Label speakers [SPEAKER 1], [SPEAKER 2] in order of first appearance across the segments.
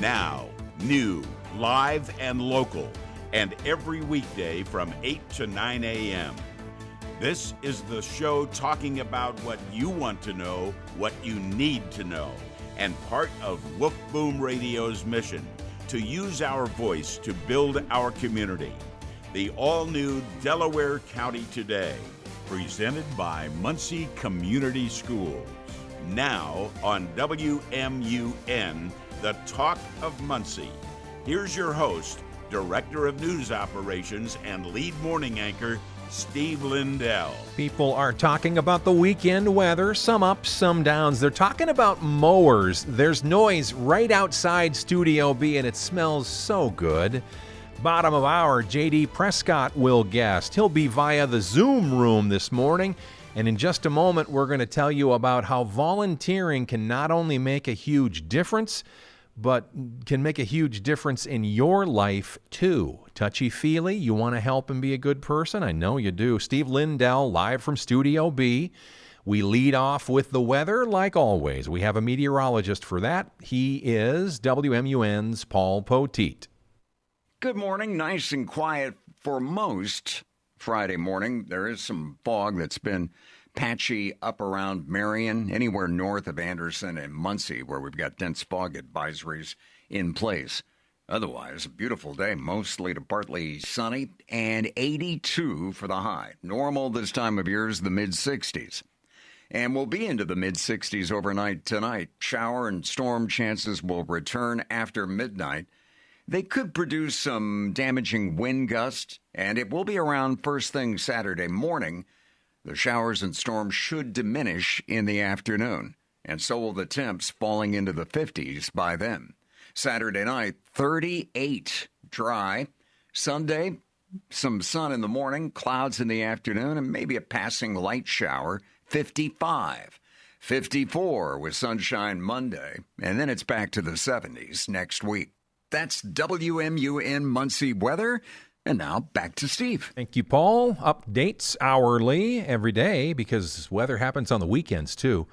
[SPEAKER 1] Now, new, live, and local, and every weekday from 8 to 9 a.m. This is the show talking about what you want to know, what you need to know, and part of Woof Boom Radio's mission to use our voice to build our community. The all-new Delaware County Today, presented by Muncie Community Schools. Now on WMUN, the Talk of Muncie. Here's your host, Director of News Operations and lead morning anchor, Steve Lindell.
[SPEAKER 2] People are talking about the weekend weather, some ups, some downs. They're talking about mowers. There's noise right outside Studio B, and it smells so good. Bottom of hour, J.D. Prescott will guest. He'll be via the Zoom room this morning. And in just a moment, we're going to tell you about how volunteering can not only make a huge difference, but can make a huge difference in your life, too. Touchy-feely, you want to help and be a good person? I know you do. Steve Lindell, live from Studio B. We lead off with the weather, like always. We have a meteorologist for that. He is WMUN's Paul Poteet.
[SPEAKER 3] Good morning. Nice and quiet for most Friday morning. There is some fog that's been patchy up around Marion, anywhere north of Anderson and Muncie, where we've got dense fog advisories in place. Otherwise, a beautiful day, mostly to partly sunny, and 82 for the high. Normal this time of year is the mid-60s. And we'll be into the mid-60s overnight tonight. Shower and storm chances will return after midnight. They could produce some damaging wind gusts, and it will be around first thing Saturday morning. The showers and storms should diminish in the afternoon, and so will the temps, falling into the 50s by then. Saturday night, 38, dry. Sunday, some sun in the morning, clouds in the afternoon, and maybe a passing light shower, 55. 54 with sunshine Monday, and then it's back to the 70s next week. That's WMUN Muncie weather. And now, back to Steve.
[SPEAKER 2] Thank you, Paul. Updates hourly every day because weather happens on the weekends, too.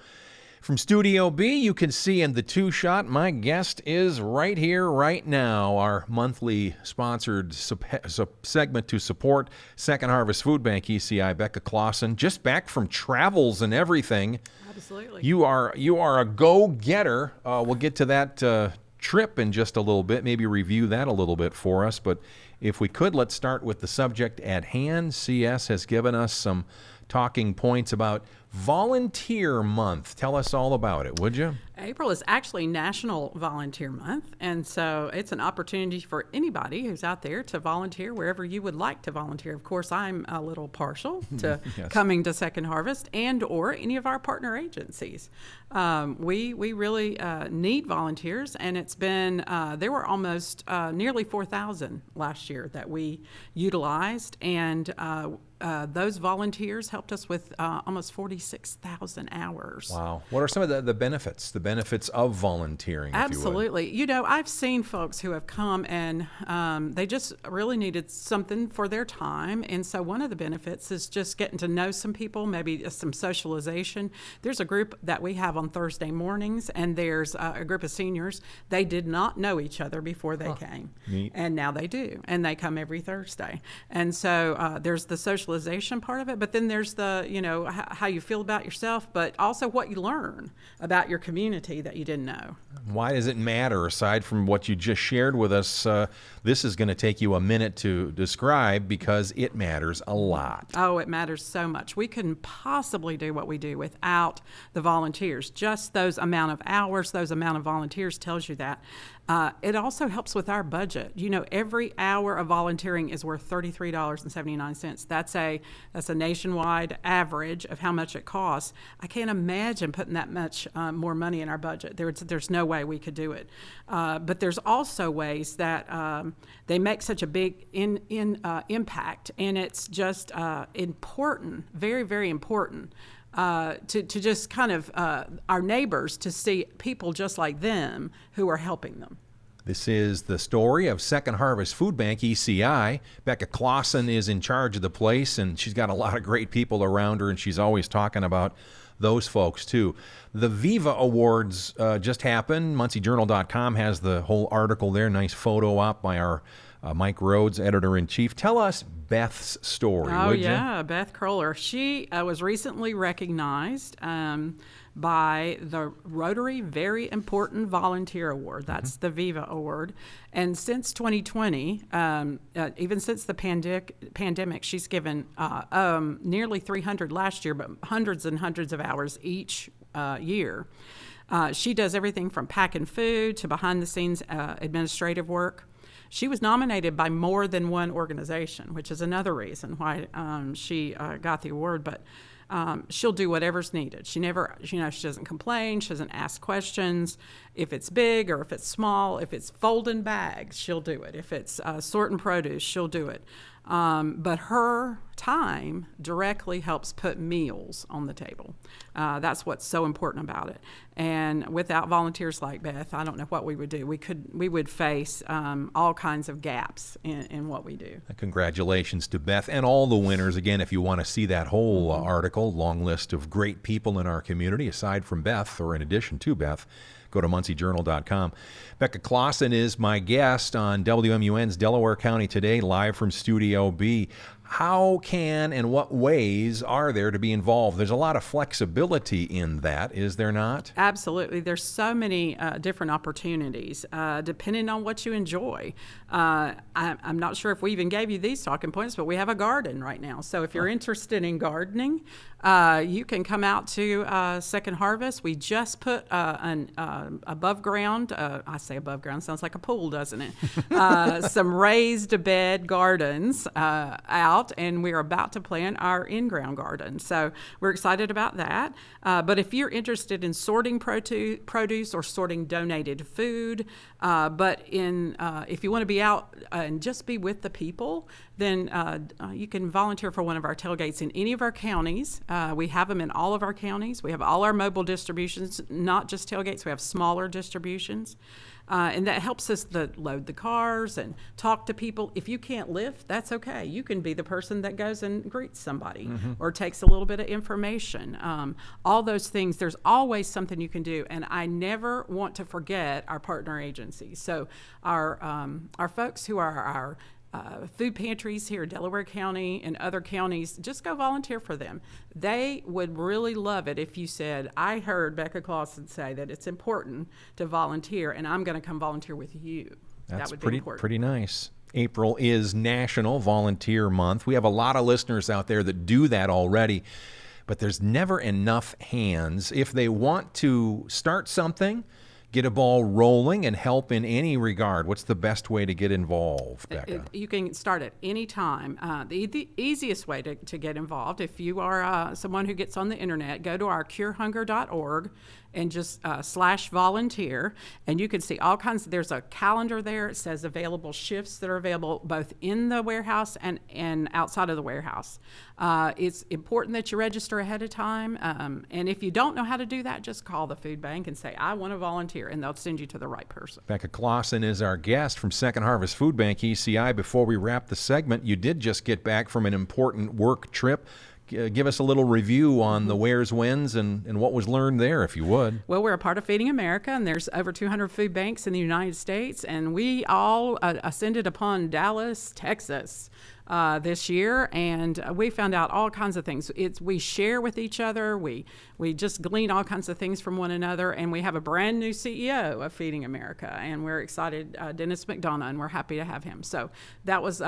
[SPEAKER 2] From Studio B, you can see in the two-shot, my guest is right here, right now, our monthly sponsored segment to support Second Harvest Food Bank, ECI, Bekah Clawson, just back from travels and everything.
[SPEAKER 4] Absolutely.
[SPEAKER 2] You are a go-getter. We'll get to that trip in just a little bit, maybe review that a little bit for us, but if we could, let's start with the subject at hand. CS has given us some talking points about Volunteer Month. Tell us all about it, would you?
[SPEAKER 4] April is actually National Volunteer Month, and so it's an opportunity for anybody who's out there to volunteer wherever you would like to volunteer. Of course, I'm a little partial to
[SPEAKER 2] Yes.
[SPEAKER 4] coming to Second Harvest and or any of our partner agencies. We really need volunteers, and it's been, there were almost nearly 4,000 last year that we utilized, and those volunteers helped us with almost 46,000 hours.
[SPEAKER 2] Wow. What are some of the benefits? The benefits of volunteering,
[SPEAKER 4] Absolutely. You know, I've seen folks who have come and they just really needed something for their time. And so one of the benefits is just getting to know some people, maybe some socialization. There's a group that we have on Thursday mornings, and there's a group of seniors. They did not know each other before they came.
[SPEAKER 2] Neat.
[SPEAKER 4] And now they do. And they come every Thursday. And so there's the socialization part of it, but then there's the, you know, how you feel about yourself, but also what you learn about your community that you didn't know.
[SPEAKER 2] Why does it matter, aside from what you just shared with us? This is going to take you a minute to describe because it matters a lot.
[SPEAKER 4] Oh, it matters so much. We couldn't possibly do what we do without the volunteers. Just those amount of hours, those amount of volunteers tells you that. It also helps with our budget. You know, every hour of volunteering is worth $33.79. That's a nationwide average of how much it costs. I can't imagine putting that much more money in our budget. There's no way we could do it. But there's also ways that they make such a big impact, and it's just important, very, very important. To just kind of our neighbors to see people just like them who are helping them.
[SPEAKER 2] This is the story of Second Harvest Food Bank, ECI. Bekah Clawson is in charge of the place, and she's got a lot of great people around her, and she's always talking about those folks, too. The Viva Awards just happened. MuncieJournal.com has the whole article there. Nice photo op by our Mike Rhodes, editor-in-chief. Tell us Beth's story, would you?
[SPEAKER 4] Beth Kroller. She was recently recognized by the Rotary Very Important Volunteer Award. That's the Viva Award. And since 2020, even since the pandemic, she's given nearly 300 last year, but hundreds and hundreds of hours each year. She does everything from packing food to behind-the-scenes administrative work. She was nominated by more than one organization, which is another reason why she got the award. But she'll do whatever's needed. She doesn't complain. She doesn't ask questions. If it's big or if it's small, if it's folding bags, she'll do it. If it's sorting produce, she'll do it. But her time directly helps put meals on the table. That's what's so important about it. And without volunteers like Beth, I don't know what we would do. We would face all kinds of gaps in what we do.
[SPEAKER 2] Congratulations to Beth and all the winners. Again, if you want to see that whole article, long list of great people in our community, aside from Beth, or in addition to Beth, go to MuncieJournal.com. Bekah Clawson is my guest on WMUN's Delaware County Today, live from Studio B. How can and what ways are there to be involved? There's a lot of flexibility in that, is there not?
[SPEAKER 4] Absolutely. There's so many different opportunities, depending on what you enjoy. I'm not sure if we even gave you these talking points, but we have a garden right now. So if you're interested in gardening, you can come out to Second Harvest. We just put an above ground, I say above ground, sounds like a pool, doesn't it? Some raised bed gardens out, and we're about to plant our in-ground garden. So we're excited about that. But if you're interested in sorting produce or sorting donated food, if you want to be out and just be with the people, then you can volunteer for one of our tailgates in any of our counties. We have them in all of our counties. We have all our mobile distributions, not just tailgates. We have smaller distributions. And that helps us load the cars and talk to people. If you can't lift, that's okay. You can be the person that goes and greets somebody or takes a little bit of information. All those things, there's always something you can do. And I never want to forget our partner agencies. So our folks who are our food pantries here in Delaware County and other counties, just go volunteer for them. They would really love it if you said, I heard Bekah Clawson say that it's important to volunteer, and I'm going to come volunteer with you.
[SPEAKER 2] That's
[SPEAKER 4] that would be important.
[SPEAKER 2] Pretty nice. April is National Volunteer Month. We have a lot of listeners out there that do that already, but there's never enough hands. If they want to start something, get a ball rolling, and help in any regard, what's the best way to get involved, Bekah?
[SPEAKER 4] You can start at any time. The easiest way to get involved, if you are someone who gets on the internet, go to our curehunger.org and just /volunteer, and you can see all kinds. There's a calendar there. It says available shifts that are available both in the warehouse and outside of the warehouse. It's important that you register ahead of time, and if you don't know how to do that, just call the food bank and say, I want to volunteer, and they'll send you to the right person.
[SPEAKER 2] Bekah Clawson is our guest from Second Harvest Food Bank, ECI. Before we wrap the segment, you did just get back from an important work trip. Give us a little review on the where's, when's, and what was learned there, if you would.
[SPEAKER 4] Well, we're a part of Feeding America, and there's over 200 food banks in the United States, and we all ascended upon Dallas, Texas, this year, and we found out all kinds of things. We share with each other. We just glean all kinds of things from one another, and we have a brand new CEO of Feeding America, and we're excited, Dennis McDonough, and we're happy to have him. So that was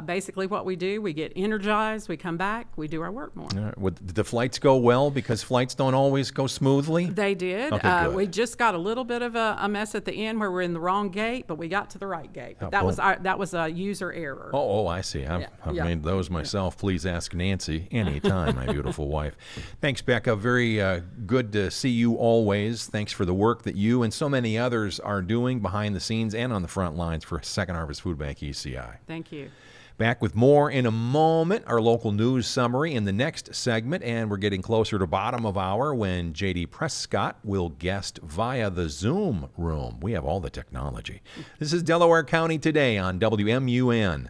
[SPEAKER 4] basically what we do. We get energized, we come back, we do our work more.
[SPEAKER 2] Did the flights go well? Because flights don't always go smoothly?
[SPEAKER 4] They did.
[SPEAKER 2] Okay,
[SPEAKER 4] we just got a little bit of a mess at the end where we're in the wrong gate, but we got to the right gate. But that was a user error.
[SPEAKER 2] Oh, I see. I've made those myself. Please ask Nancy anytime, my beautiful wife. Thanks, Bekah. Very good to see you always. Thanks for the work that you and so many others are doing behind the scenes and on the front lines for Second Harvest Food Bank ECI.
[SPEAKER 4] Thank you.
[SPEAKER 2] Back with more in a moment, our local news summary in the next segment, and we're getting closer to bottom of hour when J.D. Prescott will guest via the Zoom room. We have all the technology. This is Delaware County Today on WMUN.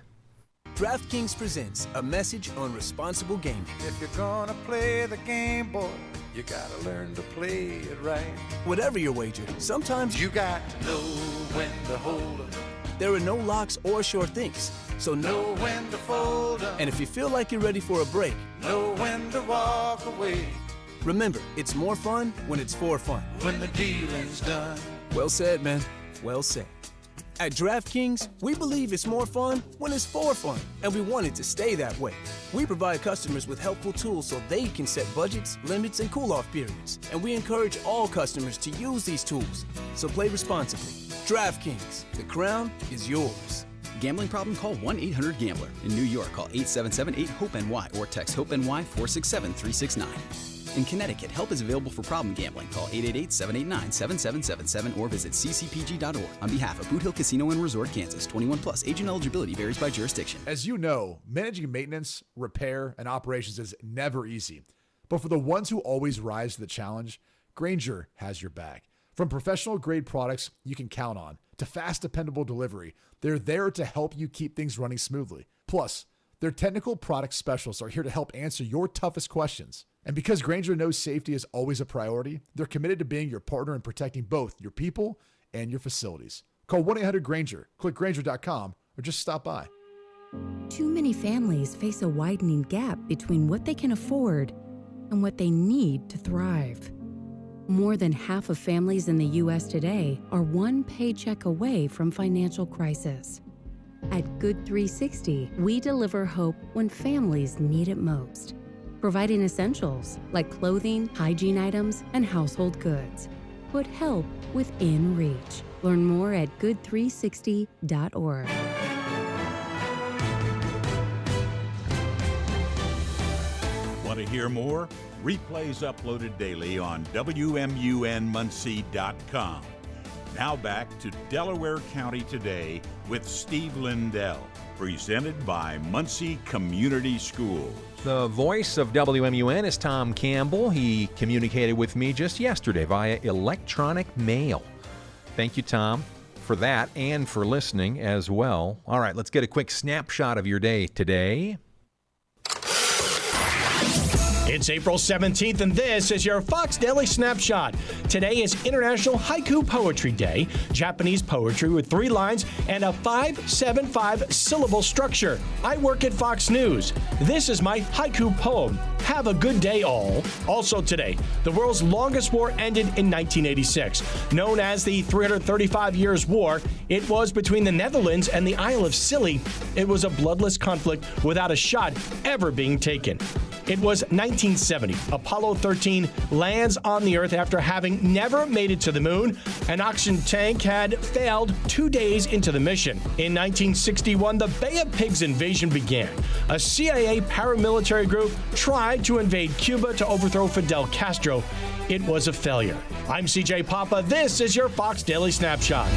[SPEAKER 5] DraftKings presents a message on responsible gaming.
[SPEAKER 6] If you're gonna play the game, boy, you gotta learn to play it right.
[SPEAKER 5] Whatever your wager, sometimes
[SPEAKER 6] You got to know when to hold 'em,
[SPEAKER 5] there are no locks or sure things. So
[SPEAKER 6] know when to fold 'em,
[SPEAKER 5] And if you feel like you're ready for a break,
[SPEAKER 6] know when to walk away.
[SPEAKER 5] remember, it's more fun when it's for fun.
[SPEAKER 6] When the dealing's done.
[SPEAKER 5] Well said, man. Well said. At DraftKings, we believe it's more fun when it's for fun, and we want it to stay that way. We provide customers with helpful tools so they can set budgets, limits, and cool-off periods, and we encourage all customers to use these tools. So play responsibly. DraftKings, the crown is yours.
[SPEAKER 7] Gambling problem? Call 1-800-GAMBLER. In New York, call 877-8-HOPE-NY or text HOPE-NY 467-369. In Connecticut, help is available for problem gambling. Call 888-789-7777 or visit ccpg.org. On behalf of Boot Hill Casino and Resort, Kansas, 21 plus. Age and eligibility varies by jurisdiction.
[SPEAKER 8] As you know, managing maintenance, repair, and operations is never easy. But for the ones who always rise to the challenge, Grainger has your back. From professional-grade products you can count on to fast, dependable delivery, they're there to help you keep things running smoothly. Plus, their technical product specialists are here to help answer your toughest questions. And because Grainger knows safety is always a priority, they're committed to being your partner in protecting both your people and your facilities. Call 1-800-GRAINGER, click Grainger.com, or just stop by.
[SPEAKER 9] Too many families face a widening gap between what they can afford and what they need to thrive. More than half of families in the U.S. today are one paycheck away from financial crisis. At Good 360, we deliver hope when families need it most, providing essentials like clothing, hygiene items, and household goods. Put help within reach. Learn more at good360.org.
[SPEAKER 1] Want to hear more? Replays uploaded daily on WMUNmuncie.com. Now back to Delaware County Today with Steve Lindell, presented by Muncie Community Schools.
[SPEAKER 2] The voice of WMUN is Tom Campbell. He communicated with me just yesterday via electronic mail. Thank you, Tom, for that and for listening as well. All right, let's get a quick snapshot of your day today.
[SPEAKER 10] It's April 17th, and this is your Fox Daily Snapshot. Today is International Haiku Poetry Day, Japanese poetry with 3 lines and a 5-7-5 syllable structure. I work at Fox News. This is my haiku poem. Have a good day, all. Also today, the world's longest war ended in 1986. Known as the 335 Years' War, it was between the Netherlands and the Isle of Scilly. It was a bloodless conflict without a shot ever being taken. It was 1970. Apollo 13 lands on the Earth after having never made it to the moon. An oxygen tank had failed 2 days into the mission. In 1961, the Bay of Pigs invasion began. A CIA paramilitary group tried to invade Cuba to overthrow Fidel Castro. It was a failure. I'm CJ Papa. This is your Fox Daily Snapshot.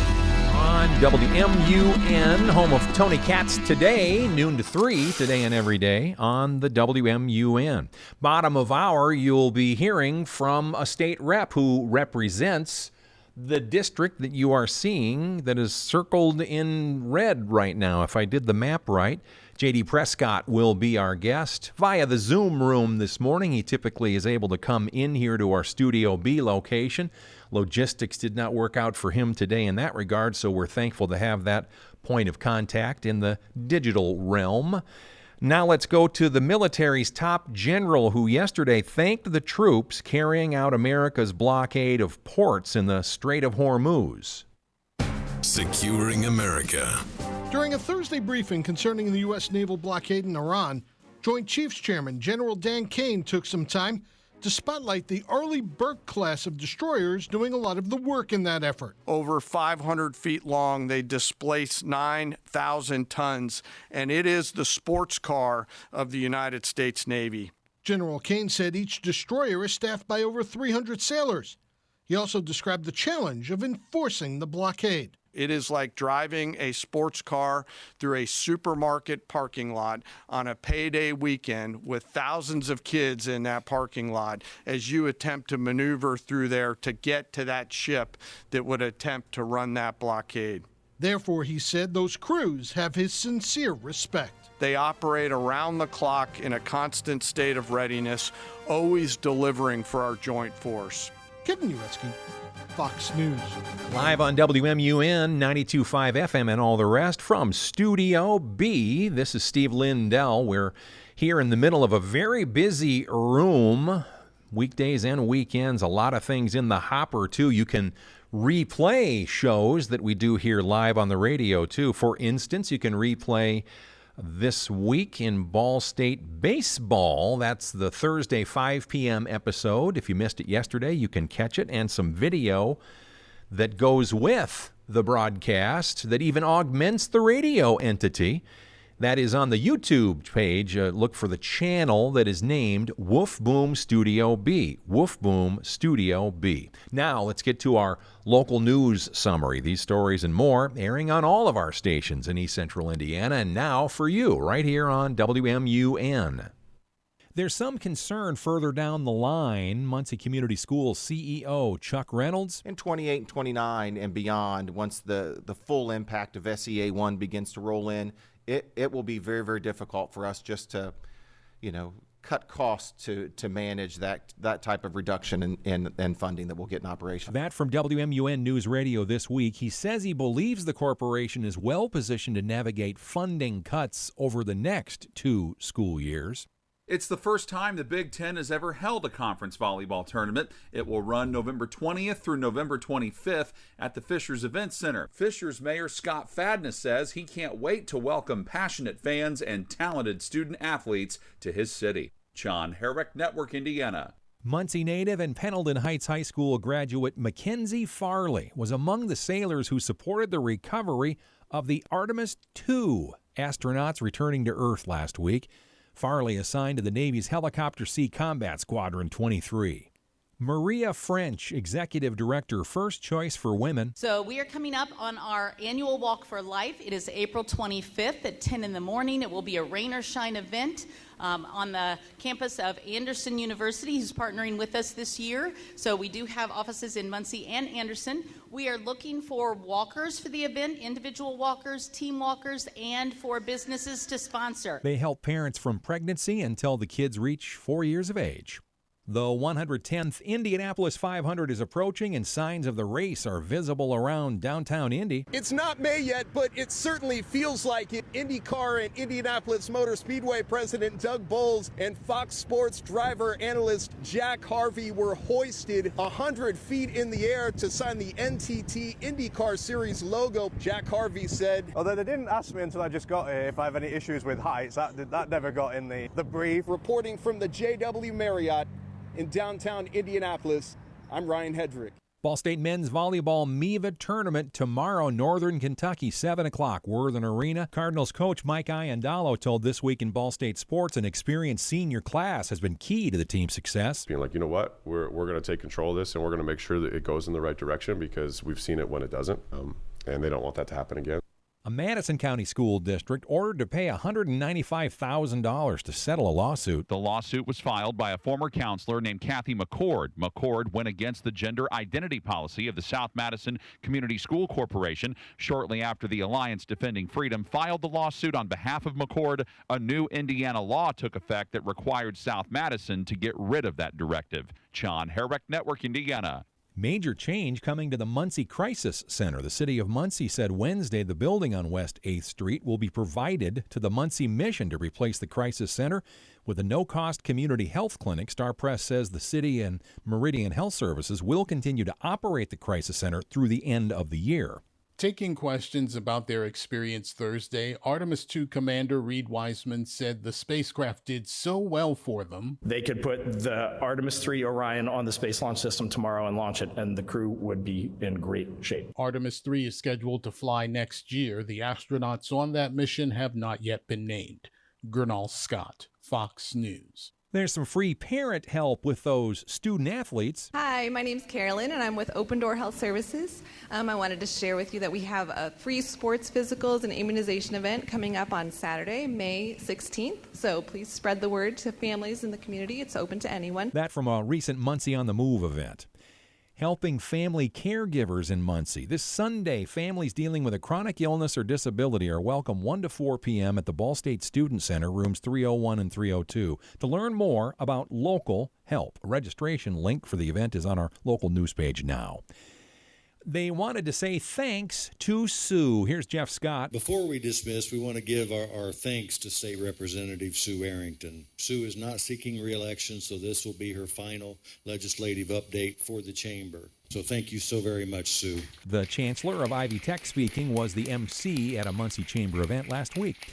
[SPEAKER 2] On WMUN, home of Tony Katz Today, noon to 3, today and every day on the WMUN. Bottom of hour, you'll be hearing from a state rep who represents the district that you are seeing that is circled in red right now, if I did the map right. J.D. Prescott will be our guest via the Zoom room this morning. He typically is able to come in here to our Studio B location. Logistics did not work out for him today in that regard, so we're thankful to have that point of contact in the digital realm. Now let's go to the military's top general, who yesterday thanked the troops carrying out America's blockade of ports in the Strait of Hormuz.
[SPEAKER 11] Securing America.
[SPEAKER 12] During a Thursday briefing concerning the U.S. naval blockade in Iran, Joint Chiefs Chairman General Dan Kane took some time to spotlight the Arleigh Burke class of destroyers doing a lot of the work in that effort.
[SPEAKER 13] Over 500 feet long, they displace 9,000 tons, and it is the sports car of the United States Navy.
[SPEAKER 12] General Kane said each destroyer is staffed by over 300 sailors. He also described the challenge of enforcing the blockade.
[SPEAKER 13] It is like driving a sports car through a supermarket parking lot on a payday weekend with thousands of kids in that parking lot as you attempt to maneuver through there to get to that ship that would attempt to run that blockade.
[SPEAKER 12] Therefore, he said, those crews have his sincere respect.
[SPEAKER 13] They operate around the clock in a constant state of readiness, always delivering for our joint force.
[SPEAKER 12] Kevin Uretsky, Fox News.
[SPEAKER 2] Live on WMUN 92.5 FM and all the rest from Studio B. This is Steve Lindell. We're here in the middle of a very busy room. Weekdays and weekends, a lot of things in the hopper, too. You can replay shows that we do here live on the radio, too. For instance, you can replay this week in Ball State baseball. That's the Thursday 5 p.m. episode. If you missed it yesterday, you can catch it, and some video that goes with the broadcast that even augments the radio entity. That is on the YouTube page. Look for the channel that is named WoofBoomStudioB. WoofBoomStudioB. Now, let's get to our local news summary. These stories and more airing on all of our stations in East Central Indiana. And now for you, right here on WMUN. There's some concern further down the line. Muncie Community Schools CEO Chuck Reynolds.
[SPEAKER 14] In 28 and 29 and beyond, once the full impact of SEA 1 begins to roll in, it will be very, very difficult for us just to, cut costs to manage that type of reduction in funding that we'll get in operation.
[SPEAKER 2] That from WMUN News Radio this week. He says he believes the corporation is well positioned to navigate funding cuts over the next 2 school years.
[SPEAKER 15] It's the first time the Big Ten has ever held a conference volleyball tournament. It will run November 20th through November 25th at the Fishers Event Center. Fishers Mayor Scott Fadness says he can't wait to welcome passionate fans and talented student athletes to his city. John Herrick, Network Indiana.
[SPEAKER 2] Muncie native and Pendleton Heights High School graduate Mackenzie Farley was among the sailors who supported the recovery of the Artemis II astronauts returning to Earth last week. Farley assigned to the Navy's Helicopter Sea Combat Squadron 23. Maria French, Executive Director, First Choice for Women.
[SPEAKER 16] So we are coming up on our annual Walk for Life. It is April 25th at 10 in the morning. It will be a rain or shine event on the campus of Anderson University, who's partnering with us this year. So we do have offices in Muncie and Anderson. We are looking for walkers for the event, individual walkers, team walkers, and for businesses to sponsor.
[SPEAKER 2] They help parents from pregnancy until the kids reach 4 years of age. The 110th Indianapolis 500 is approaching, and signs of the race are visible around downtown Indy.
[SPEAKER 17] It's not May yet, but it certainly feels like it. IndyCar and Indianapolis Motor Speedway President Doug Bowles and Fox Sports driver analyst Jack Harvey were hoisted 100 feet in the air to sign the NTT IndyCar Series logo. Jack Harvey said,
[SPEAKER 18] although they didn't ask me until I just got here if I have any issues with heights, that never got in the brief.
[SPEAKER 17] Reporting from the JW Marriott in downtown Indianapolis, I'm Ryan Hedrick.
[SPEAKER 2] Ball State men's volleyball MEVA tournament tomorrow, Northern Kentucky, 7 o'clock, Worthen Arena. Cardinals coach Mike Iandolo told This Week in Ball State Sports an experienced senior class has been key to the team's success.
[SPEAKER 19] Being like, you know what, we're going to take control of this and we're going to make sure that it goes in the right direction because we've seen it when it doesn't, and they don't want that to happen again.
[SPEAKER 2] A Madison County school district ordered to pay $195,000 to settle a lawsuit.
[SPEAKER 20] The lawsuit was filed by a former counselor named Kathy McCord. McCord went against the gender identity policy of the South Madison Community School Corporation. Shortly after the Alliance Defending Freedom filed the lawsuit on behalf of McCord, a new Indiana law took effect that required South Madison to get rid of that directive. John Herrick, Network Indiana.
[SPEAKER 2] Major change coming to the Muncie Crisis Center. The city of Muncie said Wednesday the building on West 8th Street will be provided to the Muncie Mission to replace the Crisis Center with a no-cost community health clinic. Star Press says the city and Meridian Health Services will continue to operate the Crisis Center through the end of the year.
[SPEAKER 21] Taking questions about their experience Thursday, Artemis II Commander Reed Wiseman said the spacecraft did so well for them.
[SPEAKER 22] They could put the Artemis III Orion on the Space Launch System tomorrow and launch it, and the crew would be in great shape.
[SPEAKER 21] Artemis III is scheduled to fly next year. The astronauts on that mission have not yet been named. Gernal Scott, Fox News.
[SPEAKER 2] There's some free parent help with those student athletes.
[SPEAKER 3] Hi, my name's Carolyn, and I'm with Open Door Health Services. I wanted to share with you that we have a free sports physicals and immunization event coming up on Saturday, May 16th. So please spread the word to families in the community. It's open to anyone.
[SPEAKER 2] That from a recent Muncie on the Move event. Helping family caregivers in Muncie. This Sunday, families dealing with a chronic illness or disability are welcome 1 to 4 p.m. at the Ball State Student Center, rooms 301 and 302. To learn more about local help, a registration link for the event is on our local news page now. They wanted to say thanks to Sue. Here's Jeff Scott.
[SPEAKER 4] Before we dismiss, we want to give our thanks to State Representative Sue Arrington. Sue is not seeking re-election, so this will be her final legislative update for the chamber. So thank you so very much, Sue.
[SPEAKER 2] The Chancellor of Ivy Tech speaking was the MC at a Muncie Chamber event last week.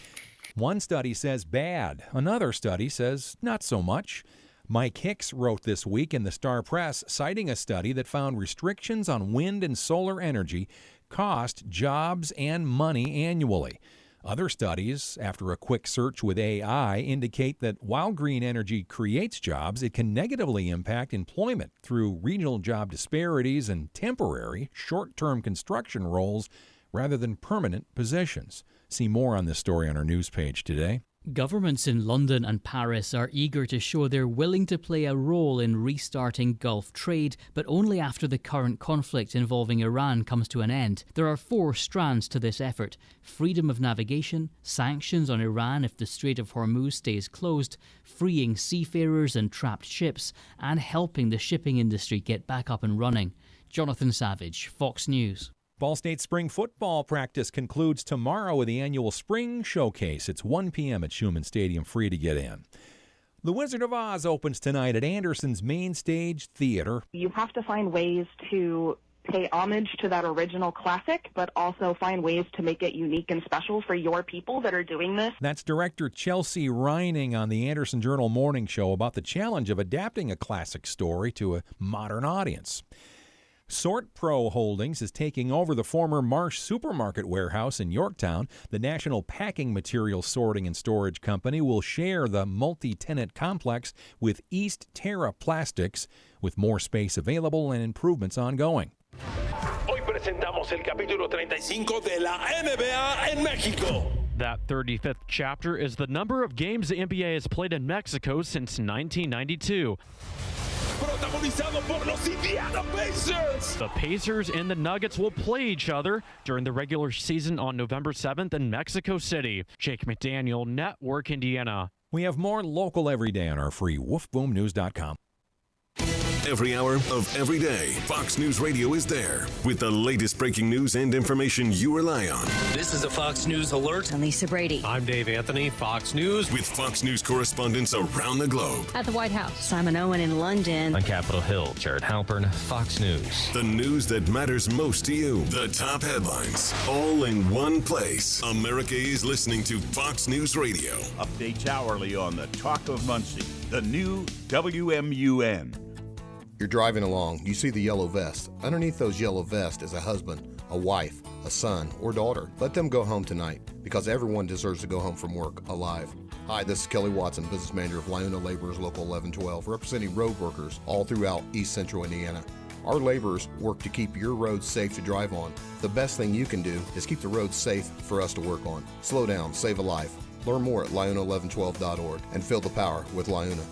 [SPEAKER 2] One study says bad. Another study says not so much. Mike Hicks wrote this week in the Star Press, citing a study that found restrictions on wind and solar energy cost jobs and money annually. Other studies, after a quick search with AI, indicate that while green energy creates jobs, it can negatively impact employment through regional job disparities and temporary, short-term construction roles rather than permanent positions. See more on this story on our news page today.
[SPEAKER 23] Governments in London and Paris are eager to show they're willing to play a role in restarting Gulf trade, but only after the current conflict involving Iran comes to an end. There are 4 strands to this effort: freedom of navigation, sanctions on Iran if the Strait of Hormuz stays closed, freeing seafarers and trapped ships, and helping the shipping industry get back up and running. Jonathan Savage, Fox News.
[SPEAKER 2] Ball State spring football practice concludes tomorrow with the annual Spring Showcase. It's 1 p.m. at Schumann Stadium, free to get in. The Wizard of Oz opens tonight at Anderson's Main Stage Theater.
[SPEAKER 24] You have to find ways to pay homage to that original classic, but also find ways to make it unique and special for your people that are doing this.
[SPEAKER 2] That's director Chelsea Reining on the Anderson Journal Morning Show about the challenge of adapting a classic story to a modern audience. Sort Pro Holdings is taking over the former Marsh Supermarket warehouse in Yorktown. The National Packing Materials Sorting and Storage Company will share the multi-tenant complex with East Terra Plastics, with more space available and improvements ongoing.
[SPEAKER 25] Hoy presentamos el capítulo 35 de la NBA en México.
[SPEAKER 26] That 35th chapter is the number of games the NBA has played in Mexico since 1992.
[SPEAKER 25] Protagonizado por los Indiana Pacers.
[SPEAKER 26] The Pacers and the Nuggets will play each other during the regular season on November 7th in Mexico City. Jake McDaniel, Network Indiana.
[SPEAKER 2] We have more local every day on our free WoofBoomNews.com.
[SPEAKER 11] Every hour of every day, Fox News Radio is there with the latest breaking news and information you rely on.
[SPEAKER 27] This is a Fox News alert.
[SPEAKER 28] I'm Lisa Brady.
[SPEAKER 27] I'm Dave Anthony, Fox News.
[SPEAKER 11] With Fox News correspondents around the globe.
[SPEAKER 28] At the White House, Simon Owen in London.
[SPEAKER 27] On Capitol Hill, Jared Halpern, Fox News.
[SPEAKER 11] The news that matters most to you. The top headlines, all in one place. America is listening to Fox News Radio.
[SPEAKER 1] Updates hourly on the Talk of Muncie, the new WMUN.
[SPEAKER 29] You're driving along, you see the yellow vest. Underneath those yellow vests is a husband, a wife, a son, or daughter. Let them go home tonight, because everyone deserves to go home from work alive. Hi, this is Kelly Watson, business manager of Liona Laborers Local 1112, representing road workers all throughout East Central Indiana. Our laborers work to keep your roads safe to drive on. The best thing you can do is keep the roads safe for us to work on. Slow down, save a life. Learn more at Liona1112.org and feel the power with Liona.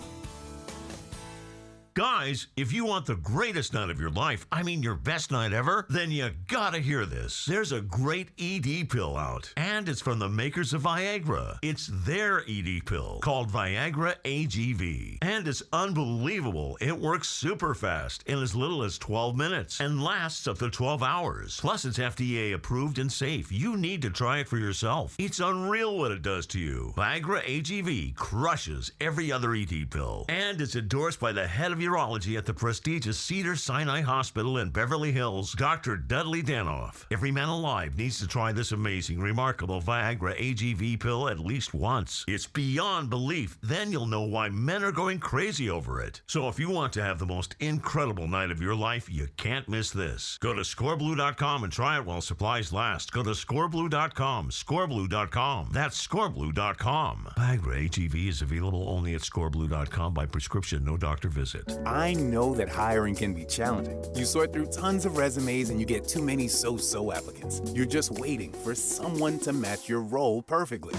[SPEAKER 30] Guys, if you want the greatest night of your life, I mean your best night ever, then you gotta hear this. There's a great ED pill out, and it's from the makers of Viagra. It's their ED pill, called Viagra AGV. And it's unbelievable. It works super fast in as little as 12 minutes and lasts up to 12 hours. Plus, it's FDA approved and safe. You need to try it for yourself. It's unreal what it does to you. Viagra AGV crushes every other ED pill, and it's endorsed by the head of urology at the prestigious Cedars-Sinai Hospital in Beverly Hills, Dr. Dudley Danoff. Every man alive needs to try this amazing, remarkable Viagra AGV pill at least once. It's beyond belief. Then you'll know why men are going crazy over it. So if you want to have the most incredible night of your life, you can't miss this. Go to scoreblue.com and try it while supplies last. Go to scoreblue.com, scoreblue.com. That's scoreblue.com. Viagra AGV is available only at scoreblue.com by prescription, no doctor visit.
[SPEAKER 5] I know that hiring can be challenging. You sort through tons of resumes and you get too many so-so applicants. You're just waiting for someone to match your role perfectly.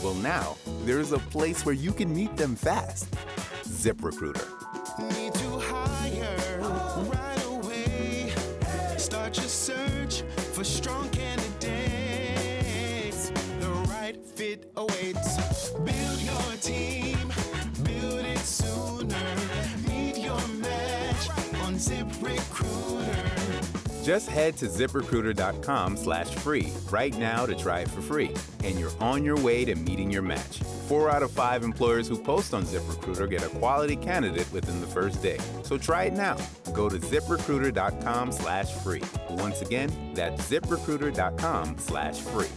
[SPEAKER 5] Well, now, there's a place where you can meet them fast. ZipRecruiter.
[SPEAKER 6] Need to hire right away. Start your search for strong candidates. The right fit awaits. Build your team, build it sooner. Meet your match on ZipRecruiter.
[SPEAKER 5] Just head to ZipRecruiter.com/free right now to try it for free. And you're on your way to meeting your match. 4 out of 5 employers who post on ZipRecruiter get a quality candidate within the first day. So try it now. Go to ZipRecruiter.com/free. Once again, that's ZipRecruiter.com/free.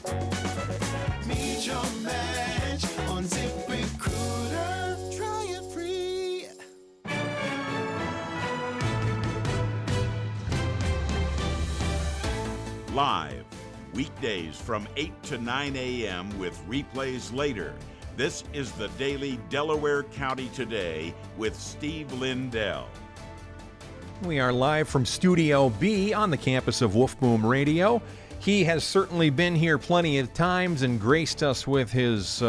[SPEAKER 6] Meet your match on ZipRecruiter. Try it free.
[SPEAKER 1] Live, weekdays from 8 to 9 a.m. with replays later. This is the Daily Delaware County Today with Steve Lindell.
[SPEAKER 2] We are live from Studio B on the campus of WoofBoom Radio. He has certainly been here plenty of times and graced us with his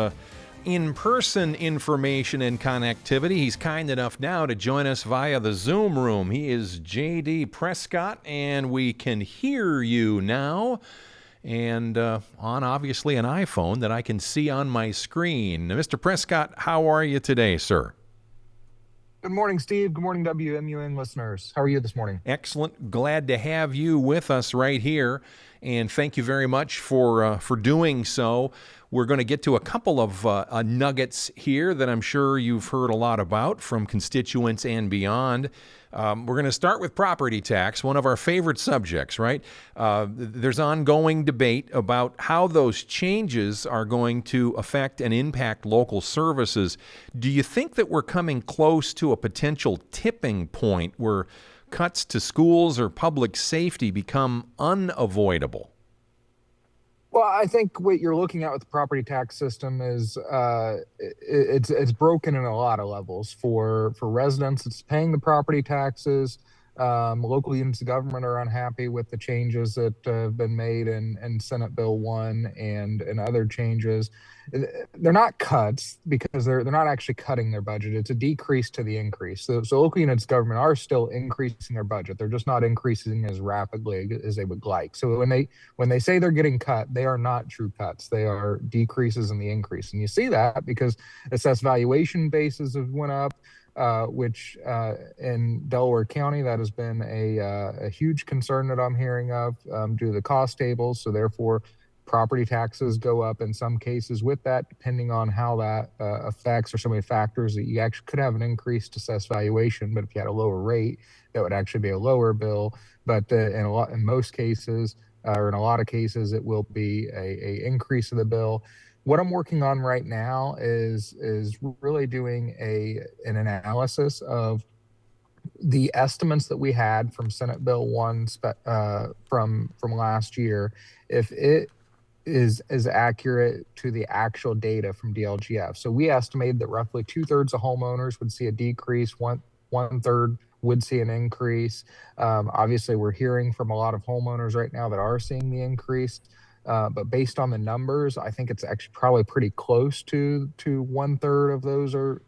[SPEAKER 2] in-person information and connectivity. He's kind enough now to join us via the Zoom room. He is J.D. Prescott, and we can hear you now. And on obviously an iPhone that I can see on my screen. Mr. Prescott, how are you today, sir?
[SPEAKER 7] Good morning, Steve. Good morning, WMUN listeners. How are you this morning?
[SPEAKER 2] Excellent. Glad to have you with us right here, and thank you very much for doing so. We're going to get to a couple of nuggets here that I'm sure you've heard a lot about from constituents and beyond. We're going to start with property tax, one of our favorite subjects, right? There's ongoing debate about how those changes are going to affect and impact local services. Do you think that we're coming close to a potential tipping point where cuts to schools or public safety become unavoidable?
[SPEAKER 7] Well, I think what you're looking at with the property tax system is it's broken in a lot of levels. For residents, it's paying the property taxes. Local units of government are unhappy with the changes that have been made in Senate Bill 1 and other changes. They're not cuts because they're not actually cutting their budget. It's a decrease to the increase. So local units of government are still increasing their budget. They're just not increasing as rapidly as they would like. So when they say they're getting cut, they are not true cuts. They are decreases in the increase. And you see that because assessed valuation bases have went up. Which in Delaware County, that has been a huge concern that I'm hearing of due to the cost tables. So therefore, property taxes go up in some cases with that, depending on how that affects or so many factors that you actually could have an increased assessed valuation. But if you had a lower rate, that would actually be a lower bill. But in most cases, or in a lot of cases, it will be a increase of the bill. What I'm working on right now is really doing an analysis of the estimates that we had from Senate Bill 1 from last year, if it is accurate to the actual data from DLGF. So we estimated that roughly 2/3 of homeowners would see a decrease, one-third would see an increase. Obviously, we're hearing from a lot of homeowners right now that are seeing the increase. But based on the numbers, I think it's actually probably pretty close to 1/3 of those are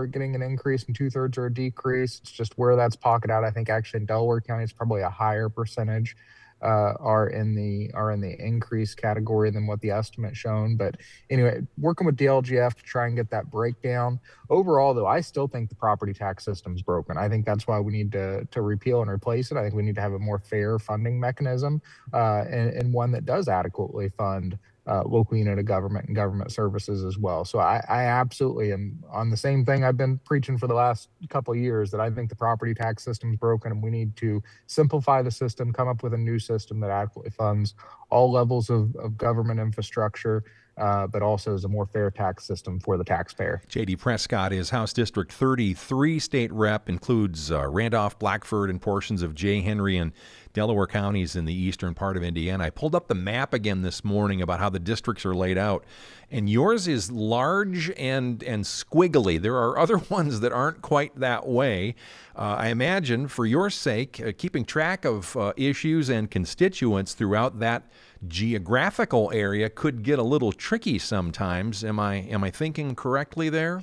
[SPEAKER 7] getting an increase and 2/3 are a decrease. It's just where that's pocketed out. I think actually in Delaware County, it's probably a higher percentage are in the increase category than what the estimate shown. But anyway, working with DLGF to try and get that breakdown. Overall, though, I still think the property tax system's broken. I think that's why we need to repeal and replace it. I think we need to have a more fair funding mechanism and one that does adequately fund local unit of government and government services as well. So I absolutely am on the same thing I've been preaching for the last couple of years, that I think the property tax system is broken and we need to simplify the system, come up with a new system that adequately funds all levels of government infrastructure, but also is a more fair tax system for the taxpayer.
[SPEAKER 2] J.D. Prescott is House District 33 state rep, includes Randolph, Blackford, and portions of J. Henry and Delaware counties in the eastern part of Indiana. I pulled up the map again this morning about how the districts are laid out, and yours is large and squiggly. There are other ones that aren't quite that way. I imagine, for your sake, keeping track of issues and constituents throughout that geographical area could get a little tricky sometimes. Am I thinking correctly there?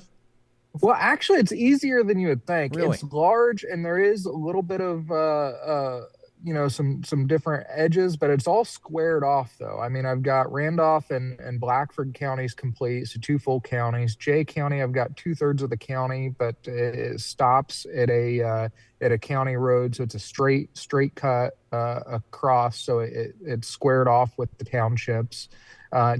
[SPEAKER 7] Well, actually, it's easier than you would think.
[SPEAKER 2] Really?
[SPEAKER 7] It's large, and there is a little bit of some different edges, but it's all squared off, though. I mean, I've got Randolph and Blackford counties complete, so 2 full counties. Jay County, I've got 2/3 of the county, but it stops at a county road, so it's a straight cut across, so it's squared off with the townships.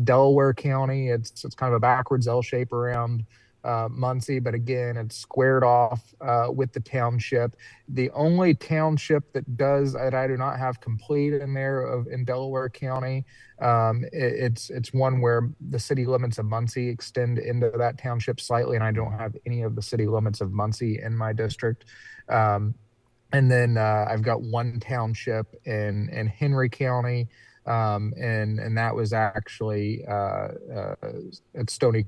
[SPEAKER 7] Delaware County, it's kind of a backwards L shape around Muncie, but again, it's squared off with the township. The only township that I do not have complete in there in Delaware County, it's one where the city limits of Muncie extend into that township slightly, and I don't have any of the city limits of Muncie in my district. And then I've got one township in Henry County. And that was actually at Stony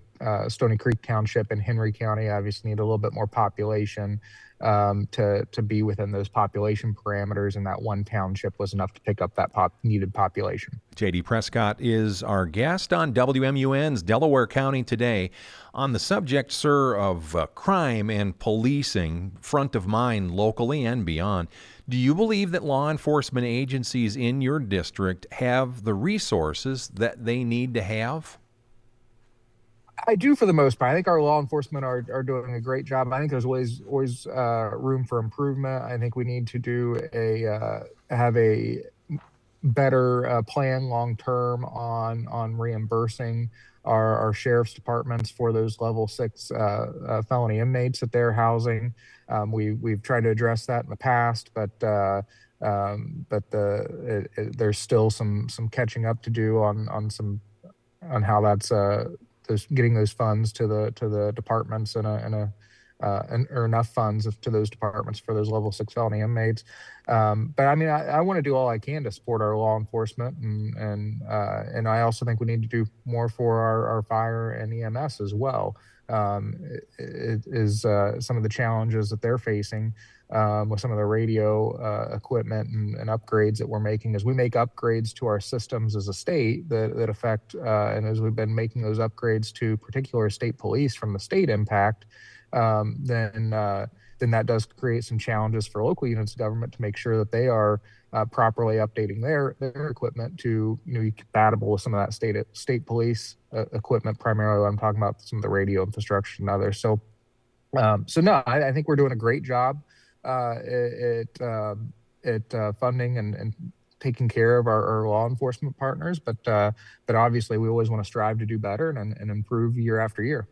[SPEAKER 7] Creek Township in Henry County. I obviously need a little bit more population to be within those population parameters, and that one township was enough to pick up that needed population.
[SPEAKER 2] J.D. Prescott is our guest on WMUN's Delaware County Today. On the subject, sir, of crime and policing, front of mind locally and beyond, do you believe that law enforcement agencies in your district have the resources that they need to have?
[SPEAKER 7] I do, for the most part. I think our law enforcement are doing a great job. I think there's always room for improvement. I think we need to have a better plan long term on reimbursing our sheriff's departments for those level 6 felony inmates that they're housing. We've tried to address that in the past, but there's still some catching up to do on how that's getting those funds to the departments or enough funds to those departments for those level 6 felony inmates. But I mean, I want to do all I can to support our law enforcement, and I also think we need to do more for our fire and EMS as well. It is some of the challenges that they're facing with some of the radio equipment and upgrades that we're making. As we make upgrades to our systems as a state that affect, and as we've been making those upgrades to particular state police from the state impact, then that does create some challenges for local units of government to make sure that they are properly updating their equipment to be compatible with some of that state police equipment. Primarily, I'm talking about some of the radio infrastructure and others. So no, I think we're doing a great job at funding and taking care of our law enforcement partners, but obviously we always want to strive to do better and improve year after year.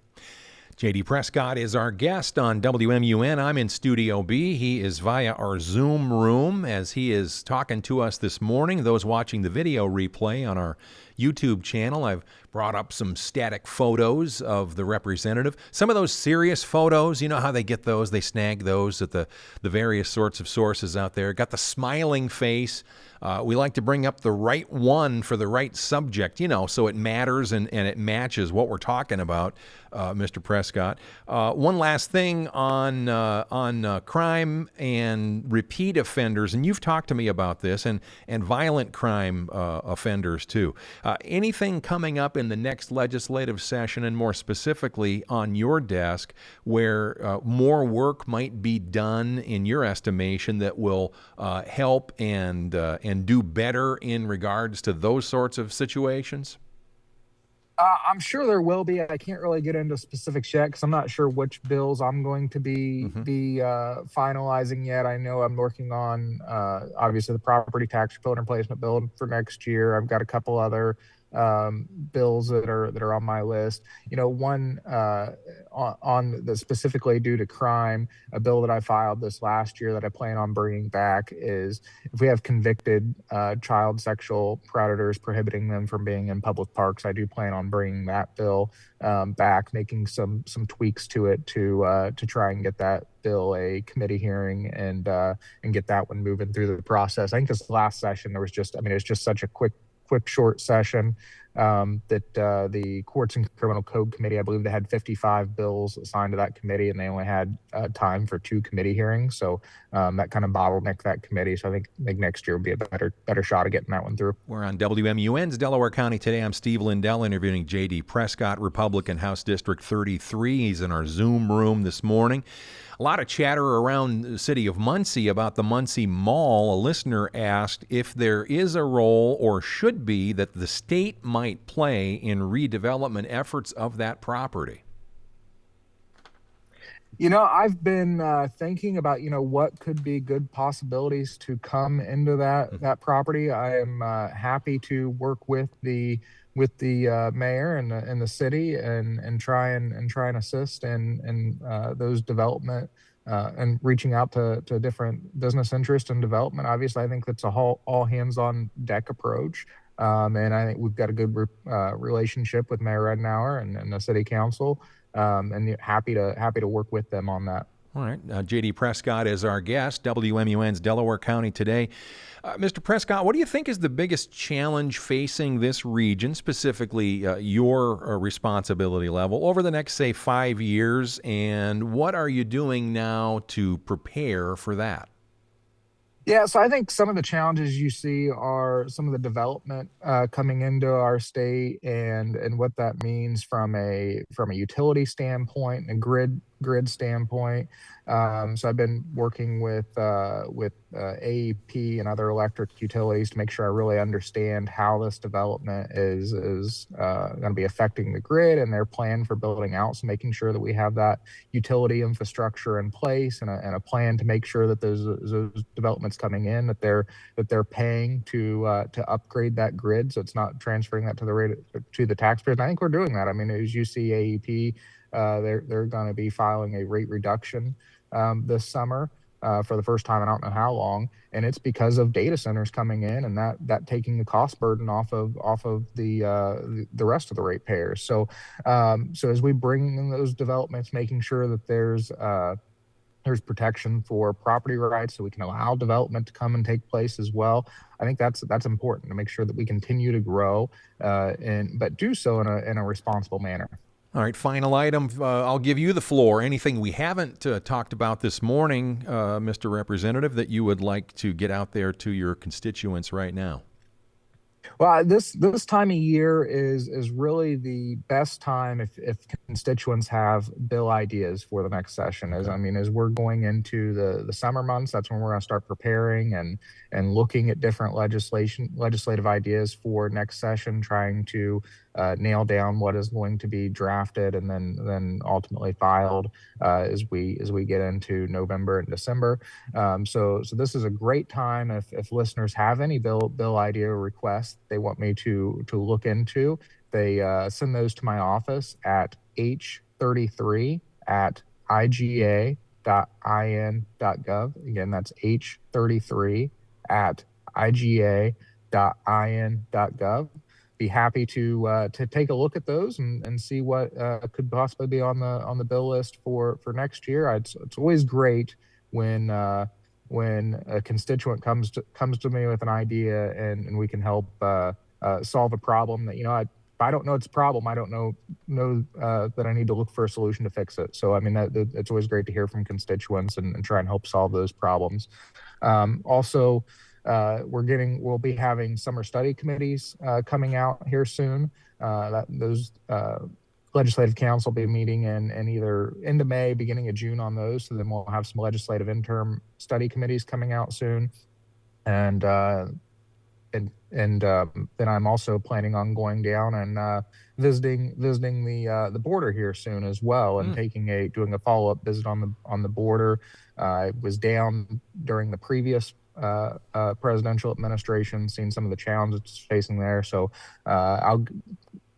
[SPEAKER 2] J.D. Prescott is our guest on WMUN. I'm in Studio B. He is via our Zoom room as he is talking to us this morning. Those watching the video replay on our YouTube channel, I've brought up some static photos of the representative. Some of those serious photos, you know how they get those? They snag those at the various sorts of sources out there. Got the smiling face. We like to bring up the right one for the right subject, so it matters and it matches what we're talking about, Mr. Prescott. One last thing on crime and repeat offenders, and you've talked to me about this, and violent crime offenders too. Anything coming up in the next legislative session, and more specifically on your desk, where more work might be done in your estimation that will help and do better in regards to those sorts of situations?
[SPEAKER 7] I'm sure there will be. I can't really get into specifics yet because I'm not sure which bills I'm going to be finalizing yet. I know I'm working on obviously the property tax repeal and replacement bill for next year. I've got a couple other bills that are on my list. One on the specifically due to crime, a bill that I filed this last year that I plan on bringing back is if we have convicted child sexual predators, prohibiting them from being in public parks. I do plan on bringing that bill back, making some tweaks to it to try and get that bill a committee hearing and get that one moving through the process. I think this last session there was it was just such a quick short session that the Courts and Criminal Code Committee, I believe they had 55 bills assigned to that committee, and they only had time for 2 committee hearings. So that kind of bottlenecked that committee. So I think next year will be a better shot of getting that one through.
[SPEAKER 2] We're on WMUN's Delaware County Today. I'm Steve Lindell interviewing J.D. Prescott, Republican House District 33. He's in our Zoom room this morning. A lot of chatter around the city of Muncie about the Muncie Mall. A listener asked if there is a role or should be that the state might play in redevelopment efforts of that property.
[SPEAKER 7] I've been thinking about, what could be good possibilities to come into that property. I am happy to work with the mayor and the city and try and assist in those development and reaching out to different business interest and development. Obviously, I think that's a all hands on deck approach. And I think we've got a good relationship with Mayor Redenauer and the city council. And happy to work with them on that.
[SPEAKER 2] All right. J.D. Prescott is our guest, WMUN's Delaware County Today. Mr. Prescott, what do you think is the biggest challenge facing this region, specifically your responsibility level, over the next, say, 5 years? And what are you doing now to prepare for that?
[SPEAKER 7] Yeah, so I think some of the challenges you see are some of the development coming into our state and what that means from a utility standpoint and grid standpoint. So I've been working with AEP and other electric utilities to make sure I really understand how this development is going to be affecting the grid and their plan for building out. So making sure that we have that utility infrastructure in place and a plan to make sure that those developments coming in that they're paying to upgrade that grid, so it's not transferring that to the taxpayers. And I think we're doing that. I mean, as you see, AEP. They're going to be filing a rate reduction this summer for the first time in I don't know how long, and it's because of data centers coming in and that taking the cost burden off of the rest of the ratepayers. So as we bring in those developments, making sure that there's protection for property rights, so we can allow development to come and take place as well. I think that's important to make sure that we continue to grow but do so in a responsible manner.
[SPEAKER 2] All right, final item. I'll give you the floor. Anything we haven't talked about this morning, Mr. Representative, that you would like to get out there to your constituents right now?
[SPEAKER 7] Well, this time of year is really the best time if constituents have bill ideas for the next session. As we're going into the summer months, that's when we're going to start preparing and looking at different legislative ideas for next session, trying to nail down what is going to be drafted and then ultimately filed as we get into November and December. So this is a great time if listeners have any bill idea requests they want me to look into. They send those to my office at h33@iga.in.gov. Again, that's h33@iga.in.gov. Be happy to take a look at those and see what could possibly be on the bill list for next year. It's always great when a constituent comes to me with an idea and we can help solve a problem that if I don't know it's a problem, I don't know that I need to look for a solution to fix it. So it's always great to hear from constituents and try and help solve those problems. Also. We'll be having summer study committees coming out here soon. Those legislative council will be meeting in either end of May, beginning of June on those. So then we'll have some legislative interim study committees coming out soon. And then I'm also planning on going down and visiting the border here soon as well, and doing a follow-up visit on the border. I was down during the previous presidential administration, seen some of the challenges facing there. So I'll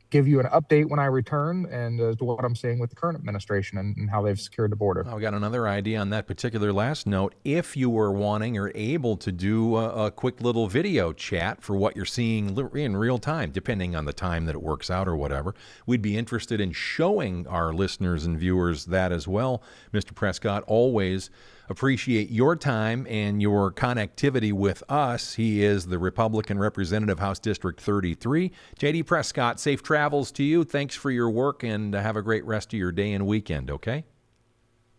[SPEAKER 7] give you an update when I return and to what I'm seeing with the current administration and how they've secured the border.
[SPEAKER 2] I got another idea on that particular last note. If you were wanting or able to do a quick little video chat for what you're seeing in real time, depending on the time that it works out or whatever, we'd be interested in showing our listeners and viewers that as well. Mr. Prescott, always appreciate your time and your connectivity with us. He is the Republican representative, House District 33. J.D. Prescott, safe travels to you. Thanks for your work, and have a great rest of your day and weekend, okay?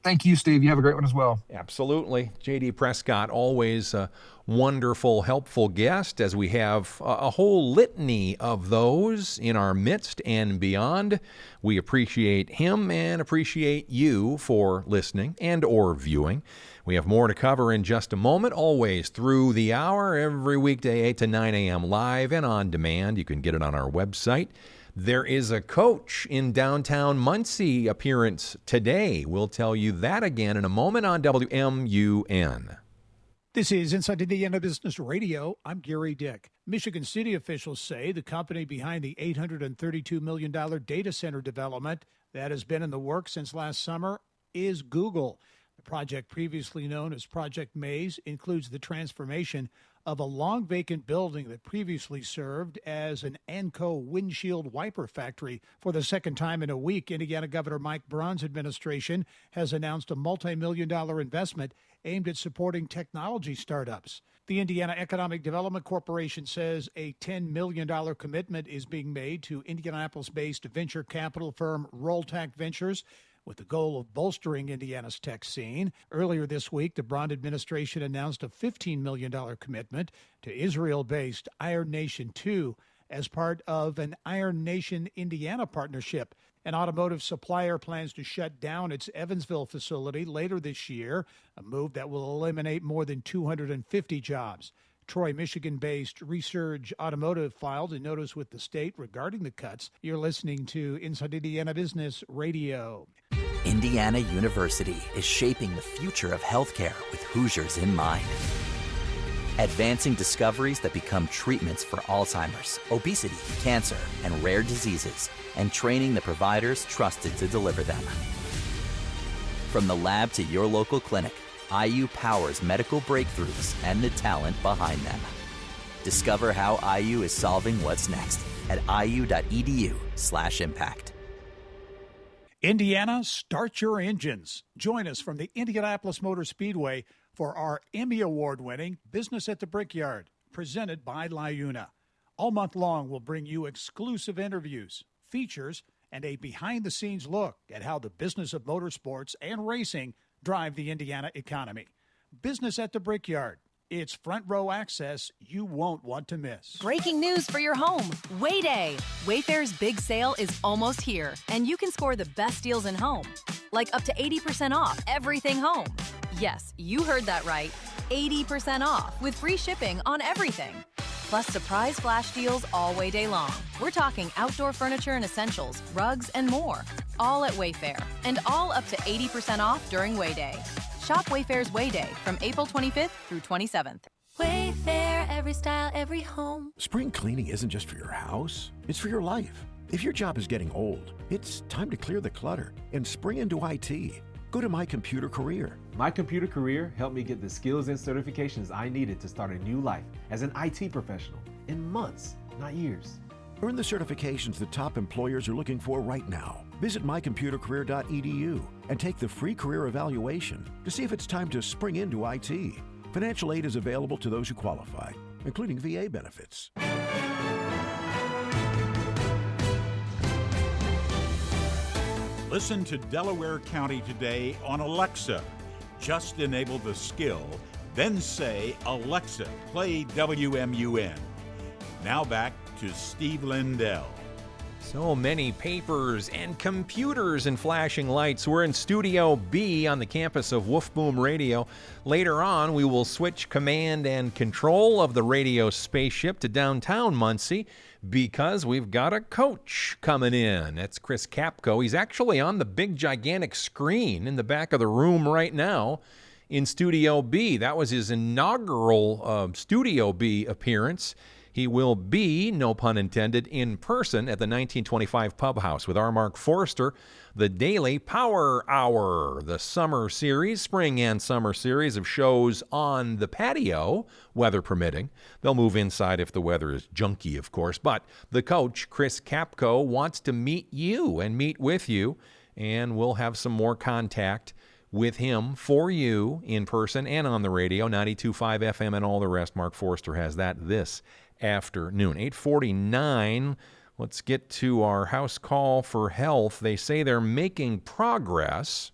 [SPEAKER 7] Thank you, Steve. You have a great one as well.
[SPEAKER 2] Absolutely. J.D. Prescott, always a wonderful, helpful guest, as we have a whole litany of those in our midst and beyond. We appreciate him and appreciate you for listening and or viewing. We have more to cover in just a moment, always through the hour, every weekday, 8 to 9 a.m. live and on demand. You can get it on our website. There is a Coach in downtown Muncie appearance today. We'll tell you that again in a moment on WMUN.
[SPEAKER 8] This is Inside Indiana Business Radio. I'm Gary Dick. Michigan City officials say the company behind the $832 million data center development that has been in the works since last summer is Google. The project, previously known as Project Maze, includes the transformation of a long vacant building that previously served as an Anco windshield wiper factory. For the second time in a week, Indiana Governor Mike Braun's administration has announced a multi-million-dollar investment aimed at supporting technology startups. The Indiana Economic Development Corporation says a $10 million commitment is being made to Indianapolis-based venture capital firm Rolltac Ventures, with the goal of bolstering Indiana's tech scene. Earlier this week, the Braun administration announced a $15 million commitment to Israel-based Iron Nation 2 as part of an Iron Nation Indiana partnership. An automotive supplier plans to shut down its Evansville facility later this year, a move that will eliminate more than 250 jobs. Troy, Michigan-based Resurge Automotive filed a notice with the state regarding the cuts. You're listening to Inside Indiana Business Radio.
[SPEAKER 9] Indiana University is shaping the future of healthcare with Hoosiers in mind. Advancing discoveries that become treatments for Alzheimer's, obesity, cancer, and rare diseases, and training the providers trusted to deliver them. From the lab to your local clinic, IU powers medical breakthroughs and the talent behind them. Discover how IU is solving what's next at iu.edu/impact.
[SPEAKER 8] Indiana, start your engines. Join us from the Indianapolis Motor Speedway for our Emmy Award-winning Business at the Brickyard, presented by LiUNA. All month long, we'll bring you exclusive interviews, features, and a behind-the-scenes look at how the business of motorsports and racing drive the Indiana economy. Business at the Brickyard. It's front row access you won't want to miss.
[SPEAKER 10] Breaking news for your home. Way Day. Wayfair's big sale is almost here, and you can score the best deals in home. Like up to 80% off everything home. Yes, you heard that right. 80% off with free shipping on everything. Plus surprise flash deals all Way Day long. We're talking outdoor furniture and essentials, rugs, and more. All at Wayfair, and all up to 80% off during Way Day. Shop Wayfair's Way Day from April 25th through 27th.
[SPEAKER 12] Wayfair, every style, every home.
[SPEAKER 13] Spring cleaning isn't just for your house, it's for your life. If your job is getting old, it's time to clear the clutter and spring into IT. Go to My Computer Career.
[SPEAKER 14] My Computer Career helped me get the skills and certifications I needed to start a new life as an IT professional in months, not years.
[SPEAKER 13] Earn the certifications the top employers are looking for right now. Visit mycomputercareer.edu and take the free career evaluation to see if it's time to spring into IT. Financial aid is available to those who qualify, including VA benefits.
[SPEAKER 1] Listen to Delaware County Today on Alexa. Just enable the skill, then say, Alexa, play WMUN. Now back to Steve Lindell.
[SPEAKER 2] So many papers and computers and flashing lights. We're in Studio B on the campus of WoofBoom Radio. Later on, we will switch command and control of the radio spaceship to downtown Muncie because we've got a coach coming in. That's Chris Capco. He's actually on the big, gigantic screen in the back of the room right now in Studio B. That was his inaugural Studio B appearance. He will be, no pun intended, in person at the 1925 Pub House with R. Mark Forster, the Daily Power Hour, the summer series, spring and summer series of shows on the patio, weather permitting. They'll move inside if the weather is junky, of course. But the coach, Chris Capco, wants to meet you and meet with you, and we'll have some more contact with him for you in person and on the radio, 92.5 FM and all the rest. Mark Forster has that this afternoon. 8:49. Let's get to our house call for health. They say they're making progress.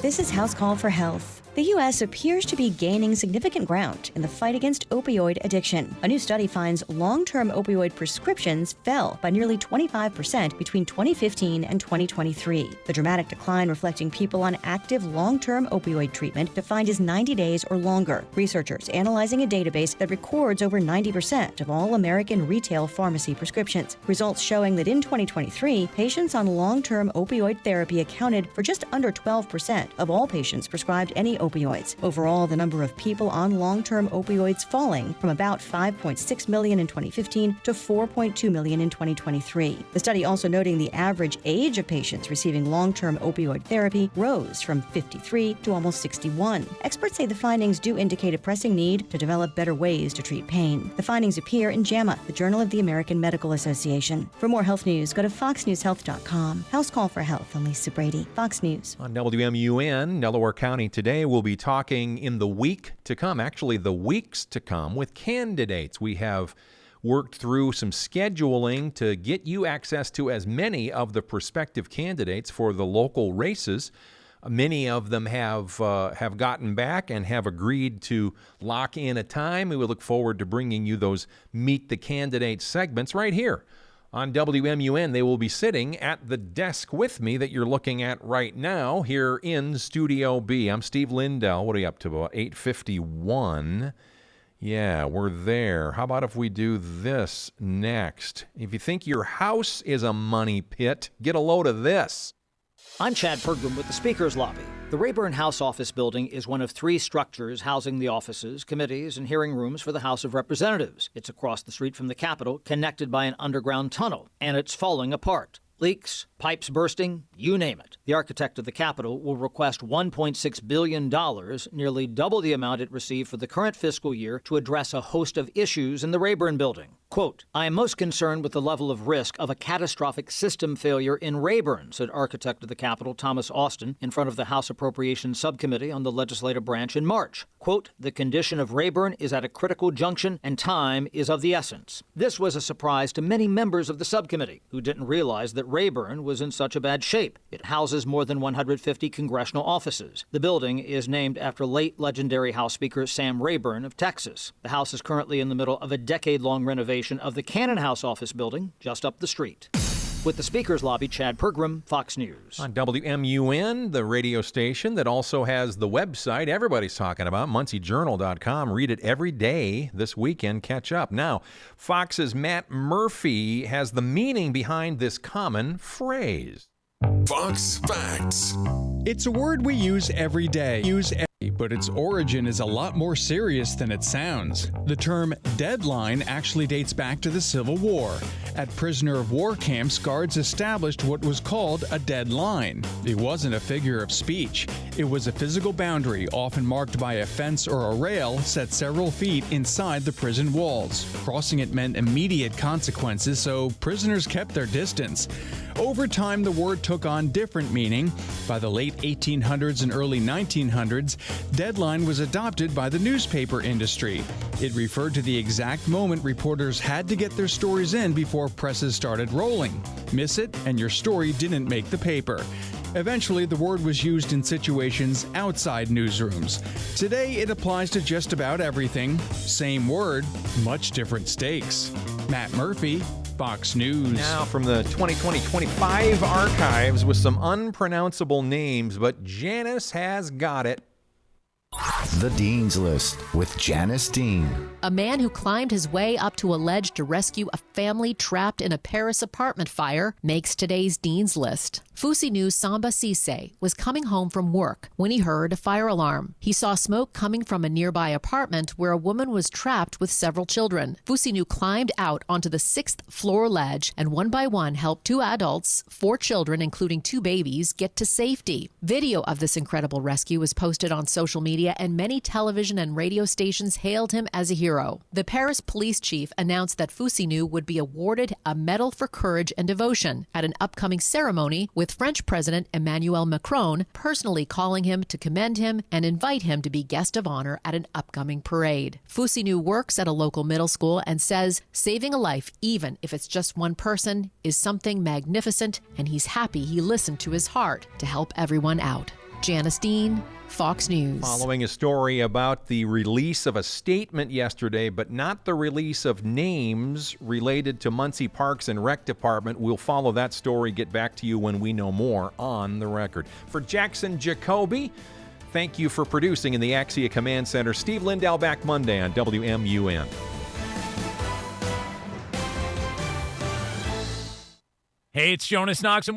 [SPEAKER 28] This is House Call for Health. The U.S. appears to be gaining significant ground in the fight against opioid addiction. A new study finds long-term opioid prescriptions fell by nearly 25% between 2015 and 2023. The dramatic decline reflecting people on active long-term opioid treatment defined as 90 days or longer. Researchers analyzing a database that records over 90% of all American retail pharmacy prescriptions. Results showing that in 2023, patients on long-term opioid therapy accounted for just under 12% of all patients prescribed any opioids. Overall, the number of people on long-term opioids falling from about 5.6 million in 2015 to 4.2 million in 2023. The study also noting the average age of patients receiving long-term opioid therapy rose from 53 to almost 61. Experts say the findings do indicate a pressing need to develop better ways to treat pain. The findings appear in JAMA, the Journal of the American Medical Association. For more health news, go to foxnewshealth.com. House Call for Health. I'm Lisa Brady, Fox News.
[SPEAKER 2] On WMUN, Delaware County today, we'll be talking in the week to come, actually the weeks to come, with candidates. We have worked through some scheduling to get you access to as many of the prospective candidates for the local races. Many of them have gotten back and have agreed to lock in a time. We will look forward to bringing you those Meet the Candidates segments right here on WMUN. They will be sitting at the desk with me that you're looking at right now here in Studio B. I'm Steve Lindell. What are you up to? About 8:51. Yeah, we're there. How about if we do this next? If you think your house is a money pit, get a load of this.
[SPEAKER 3] I'm Chad Pergram with the Speaker's Lobby. The Rayburn House Office Building is one of 3 structures housing the offices, committees, and hearing rooms for the House of Representatives. It's across the street from the Capitol, connected by an underground tunnel, and it's falling apart. Leaks, pipes bursting, you name it. The architect of the Capitol will request $1.6 billion, nearly double the amount it received for the current fiscal year, to address a host of issues in the Rayburn building. Quote, I am most concerned with the level of risk of a catastrophic system failure in Rayburn, said architect of the Capitol Thomas Austin in front of the House Appropriations Subcommittee on the legislative branch in March. Quote, the condition of Rayburn is at a critical junction and time is of the essence. This was a surprise to many members of the subcommittee who didn't realize that Rayburn was in such a bad shape. It houses more than 150 congressional offices. The building is named after late legendary House Speaker Sam Rayburn of Texas. The House is currently in the middle of a decade-long renovation of the Cannon House office building just up the street. With the Speaker's Lobby, Chad Pergram, Fox News.
[SPEAKER 2] On WMUN, the radio station that also has the website everybody's talking about, MuncieJournal.com. Read it every day this weekend. Catch up. Now, Fox's Matt Murphy has the meaning behind this common phrase.
[SPEAKER 11] Fox Facts.
[SPEAKER 4] It's a word we use every day. But its origin is a lot more serious than it sounds. The term deadline actually dates back to the Civil War. At prisoner of war camps, guards established what was called a deadline. It wasn't a figure of speech. It was a physical boundary, often marked by a fence or a rail set several feet inside the prison walls. Crossing it meant immediate consequences, so prisoners kept their distance. Over time, the word took on different meaning. By the late 1800s and early 1900s, deadline was adopted by the newspaper industry. It referred to the exact moment reporters had to get their stories in before presses started rolling. Miss it, and your story didn't make the paper. Eventually, the word was used in situations outside newsrooms. Today, it applies to just about everything. Same word, much different stakes. Matt Murphy, Fox News.
[SPEAKER 2] Now from the 2020-25 archives with some unpronounceable names, but Janice has got it.
[SPEAKER 15] The Dean's List with Janice Dean.
[SPEAKER 16] A man who climbed his way up to a ledge to rescue a family trapped in a Paris apartment fire makes today's Dean's List. Fusi News' Samba Cisse was coming home from work when he heard a fire alarm. He saw smoke coming from a nearby apartment where a woman was trapped with several children. Fusi News climbed out onto the 6th floor ledge and one by one helped 2 adults, 4 children, including 2 babies, get to safety. Video of this incredible rescue was posted on social media and many television and radio stations hailed him as a hero. The Paris police chief announced that Fusi News would be awarded a Medal for Courage and Devotion at an upcoming ceremony, with French President Emmanuel Macron personally calling him to commend him and invite him to be guest of honor at an upcoming parade. Fusi News works at a local middle school and says saving a life, even if it's just one person, is something magnificent, and he's happy he listened to his heart to help everyone out. Janice Dean, Fox News.
[SPEAKER 2] Following a story about the release of a statement yesterday, but not the release of names related to Muncie Parks and Rec Department. We'll follow that story, get back to you when we know more on the record. For Jackson Jacoby, thank you for producing in the Axia Command Center. Steve Lindell back Monday on WMUN.
[SPEAKER 17] Hey, it's Jonas Knox.